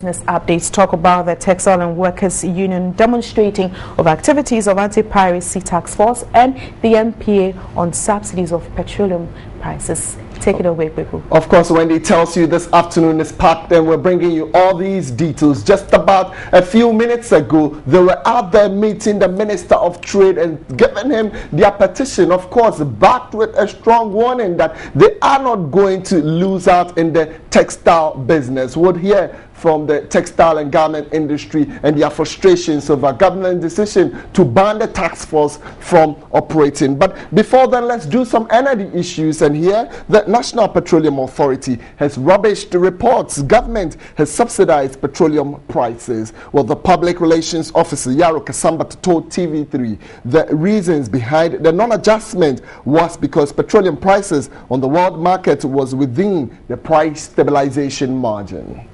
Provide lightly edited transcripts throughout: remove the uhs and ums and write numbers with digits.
Business updates talk about the Textile and Workers Union demonstrating of activities of anti-piracy task force and the MPA on subsidies of petroleum prices. Take it away, people. Of course, Wendy tells you this afternoon is packed, and we're bringing you all these details. Just about a few minutes ago, they were out there meeting the Minister of Trade and giving him their petition, of course, backed with a strong warning that they are not going to lose out in the textile business. We'll hear from the textile and garment industry and their frustrations over government decision to ban the task force from operating. But before then, let's do some energy issues. And here, the National Petroleum Authority has rubbished the reports government has subsidized petroleum prices. Well, the Public Relations Officer, Yaro Kasambata, told TV3 the reasons behind the non-adjustment was because petroleum prices on the world market was within the price stabilization margin.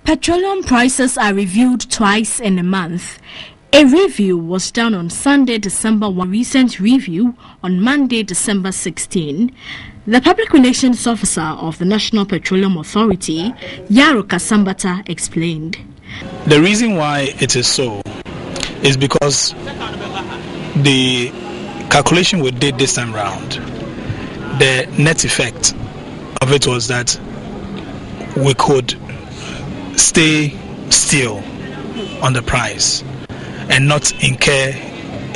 Petroleum prices are reviewed twice in a month. A review was done on Sunday, December 1, recent review on Monday, December 16. The Public Relations Officer of the National Petroleum Authority, Yaro Kasambata, explained. The reason why it is so is because the calculation we did this time round, the net effect of it was that we could stay still on the price and not incur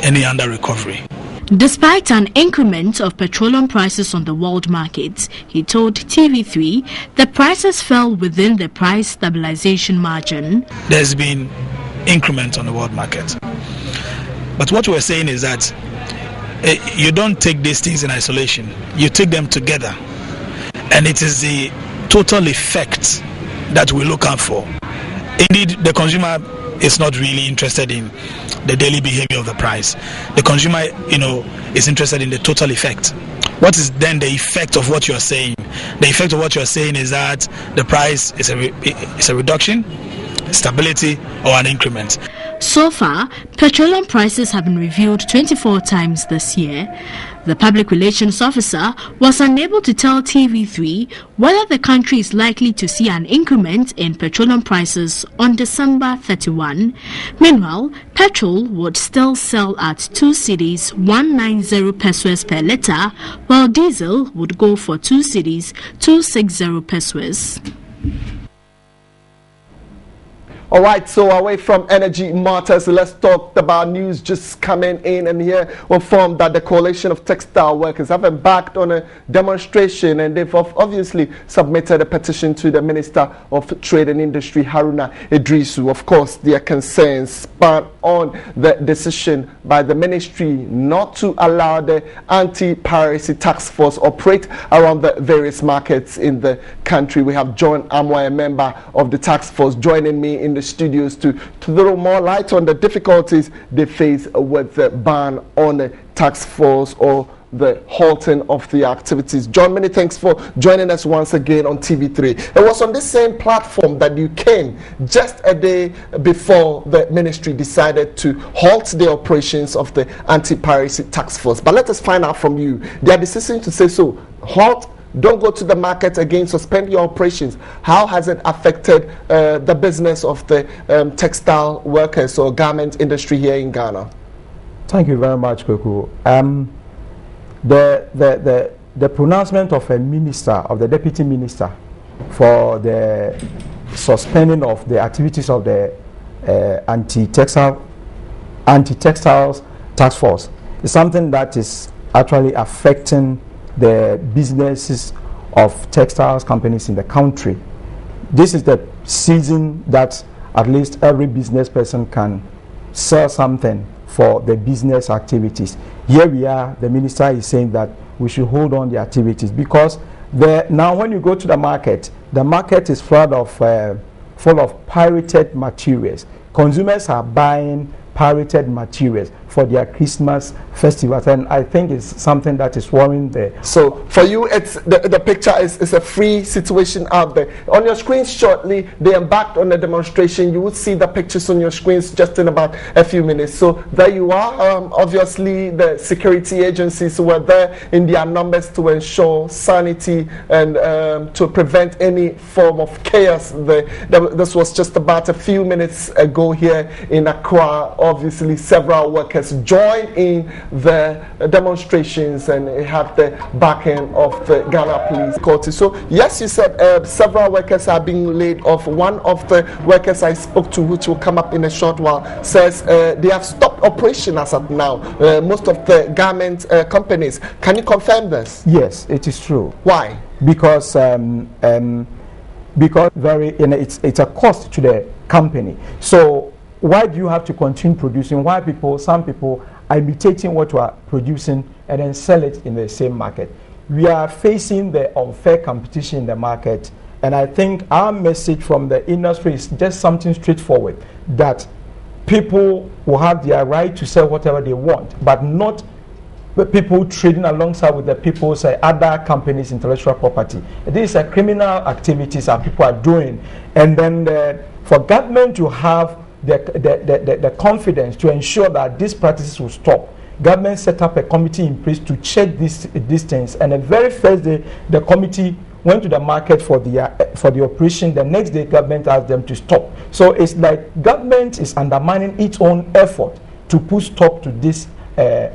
any under recovery. Despite an increment of petroleum prices on the world market, he told TV3 the prices fell within the price stabilization margin. There's been increment on the world market. But what we're saying is that you don't take these things in isolation. You take them together. And it is the total effect that we look out for. Indeed, the consumer is not really interested in the daily behavior of the price. The consumer, is interested in the total effect. What is then the effect of what you are saying? The effect of what you are saying is that the price is a reduction, stability, or an increment. So far, petroleum prices have been reviewed 24 times this year. The Public Relations Officer was unable to tell TV3 whether the country is likely to see an increment in petroleum prices on December 31. Meanwhile, petrol would still sell at 2 cedis 190 pesos per litre, while diesel would go for 2 cedis 260 pesos. All right, so away from energy matters, let's talk about news just coming in. And here we're informed that the Coalition of Textile Workers have embarked on a demonstration, and they've obviously submitted a petition to the Minister of Trade and Industry, Haruna Idrisu. Of course, their concerns span on the decision by the ministry not to allow the anti-piracy task force operate around the various markets in the country. We have John Amwa, a member of the task force, joining me in the studios to throw more light on the difficulties they face with the ban on the task force or the halting of the activities. John, many thanks for joining us once again on TV3. It was on this same platform that you came just a day before the ministry decided to halt the operations of the anti-piracy task force. But let us find out from you their decision to say so, halt, don't go to the market again, suspend your operations. How has it affected the business of the textile workers or garment industry here in Ghana? Thank you very much, Kweku. The pronouncement of a minister, of the deputy minister, for the suspending of the activities of the anti-textiles task force is something that is actually affecting the businesses of textiles companies in the country. This is the season that at least every business person can sell something for the business activities. Here we are, the minister is saying that we should hold on the activities because now when you go to the market is full of pirated materials. Consumers are buying pirated materials for their Christmas festivals, and I think it's something that is worrying there. So for you, it's the picture is a free situation out there. On your screens shortly, they embarked on a demonstration. You would see the pictures on your screens just in about a few minutes. So there you are. Obviously, the security agencies were there in their numbers to ensure sanity and to prevent any form of chaos. This was just about a few minutes ago here in Accra. Obviously, several workers joined in the demonstrations, and it had the backing of the Ghana Police Corps. So yes, you said several workers are being laid off. One of the workers I spoke to, which will come up in a short while, says they have stopped operation as of now. Most of the garment companies. Can you confirm this? Yes, it is true. Why? Because it's a cost to the company. So why do you have to continue producing? Why some people are imitating what you are producing and then sell it in the same market? We are facing the unfair competition in the market, and I think our message from the industry is just something straightforward, that people will have their right to sell whatever they want, but not the people trading alongside with the people's other companies' intellectual property. These are criminal activities that people are doing, and then for government to have the confidence to ensure that these practices will stop, government set up a committee in place to check these things, and the very first day the committee went to the market for the operation. The next day government asked them to stop. So it's like government is undermining its own effort to put stop to this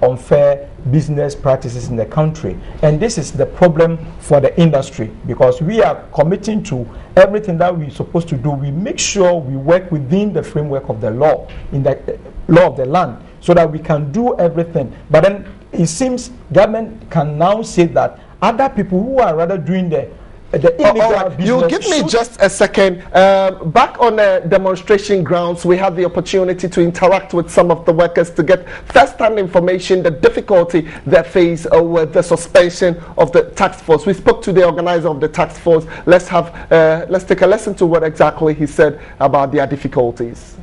unfair business practices in the country, and this is the problem for the industry, because we are committing to everything that we're supposed to do. We make sure we work within the framework of the law, in the law of the land, so that we can do everything. But then it seems government can now say that other people who are rather doing the illegal business. You give me just a second. Back on the demonstration grounds, we had the opportunity to interact with some of the workers to get first-hand information, the difficulty they face with the suspension of the task force. We spoke to the organizer of the task force. Let's take a listen to what exactly he said about their difficulties.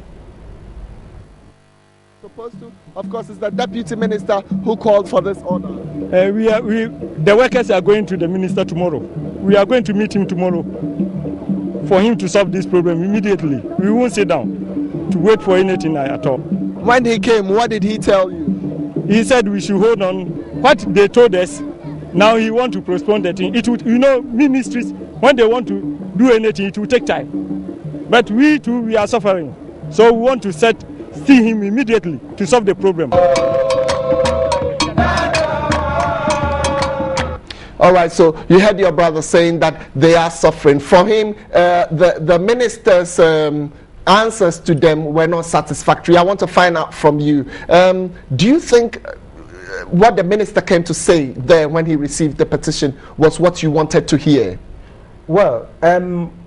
Of course, it's the deputy minister who called for this order. The workers are going to the minister tomorrow. We are going to meet him tomorrow for him to solve this problem immediately. We won't sit down to wait for anything at all. When he came, what did he tell you? He said we should hold on. What they told us, now he want to postpone the thing. It would, ministries, when they want to do anything, it will take time. But we too, we are suffering. So we want to see him immediately to solve the problem. All right, so you heard your brother saying that they are suffering. For him, the minister's answers to them were not satisfactory. I want to find out from you. Do you think what the minister came to say there when he received the petition was what you wanted to hear? Well,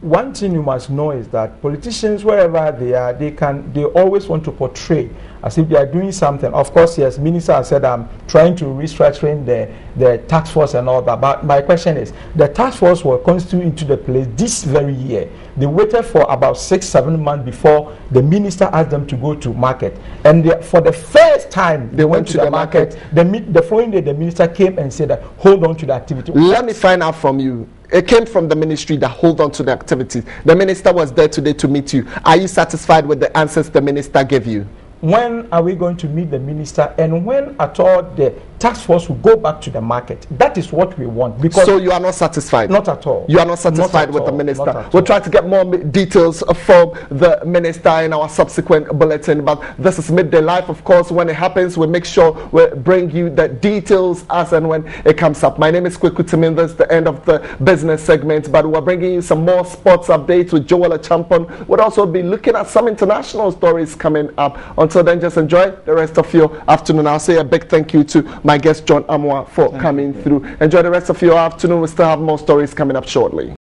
one thing you must know is that politicians, wherever they are, they always want to portray as if they are doing something. Of course, yes, minister has said I'm trying to restructuring the task force and all that. But my question is, the task force was constituted into the place this very year. They waited for about 6-7 months before the minister asked them to go to market. And for the first time they went to the market. The following day, the minister came and said that hold on to the activity. Let me find out from you. It came from the ministry that hold on to the activities. The minister was there today to meet you. Are you satisfied with the answers the minister gave you? When are we going to meet the minister, and when at all the task force will go back to the market? That is what we want. Because so you are not satisfied? Not at all. You are not satisfied with the minister? We'll try to get more details from the minister in our subsequent bulletin. But this is Midday Live. Of course, when it happens, we make sure we bring you the details as and when it comes up. My name is Kweku Timin. That's the end of the business segment. But we're bringing you some more sports updates with Joel Achampon. We'll also be looking at some international stories coming up. Until then, just enjoy the rest of your afternoon. I'll say a big thank you to my guest John Amwa for coming through. Enjoy the rest of your afternoon. We still have more stories coming up shortly.